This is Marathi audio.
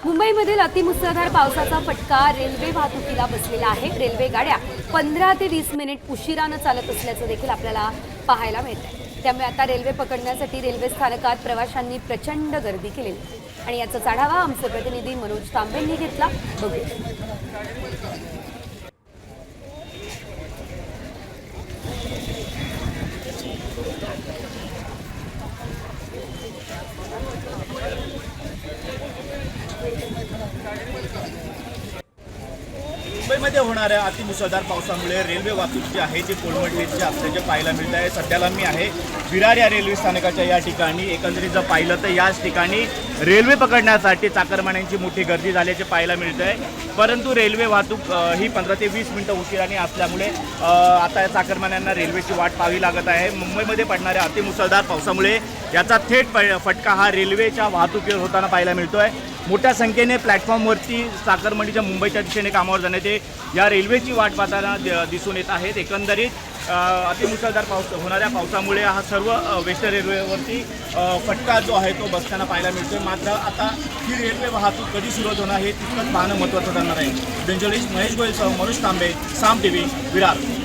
मुंबईमधील अतिमुसळधार पावसाचा फटका रेल्वे वाहतुकीला बसलेला आहे। रेल्वे गाड्या 15 ते 20 मिनिट उशिरानं चालत असल्याचं देखील आपल्याला पाहायला मिळतंय। त्यामुळे आता रेल्वे पकडण्यासाठी रेल्वे स्थानकात प्रवाशांनी प्रचंड गर्दी केली आणि याचा आढावा आमचे प्रतिनिधी मनोज तांबेंनी घेतला। बघूया। मुंबईमध्ये होणाऱ्या अतिमुसळधार पावसामुळे रेल्वे वाहतूक जी आहे ती कोलमडलेली असल्याचे पाहायला मिळत आहे। सध्याला मी आहे विरार या रेल्वे स्थानकाच्या या ठिकाणी। एकंदरीत जर पाहिलं तर याच ठिकाणी रेल्वे पकडण्यासाठी चाकरमान्यांची मोठी गर्दी झाल्याचे पाहायला मिळत आहे। परंतु रेल्वे वाहतूक ही 15 ते 20 मिनिटं उशिराने असल्यामुळे आता चाकरमान्यांना रेल्वेची वाट पाहावी लागत आहे। मुंबईमध्ये पडणाऱ्या अतिमुसळधार पावसामुळे याचा थेट फटका हा रेल्वेच्या वाहतुकीवर होताना पाहायला मिळतोय। मोठ्या संख्येने प्लॅटफॉर्मवरती चाकरमानीच्या मुंबईच्या दिशेने कामावर जाण्याचे या रेल्वेची वाट पाहताना दिसून येत आहेत। एकंदरीत अतिमुसळधार होणाऱ्या पावसामुळे हा सर्व वेस्टर्न रेल्वेवरती फटका जो आहे तो बसताना पाहायला मिळतोय। मात्र आता ही रेल्वे वाहतूक कधी सुरू होणार हे तितकंच पाहणं महत्त्वाचं ठरणार आहे। जर्नलिस्ट महेश गोयलसह मनोज तांबे, साम टीव्ही, विरार।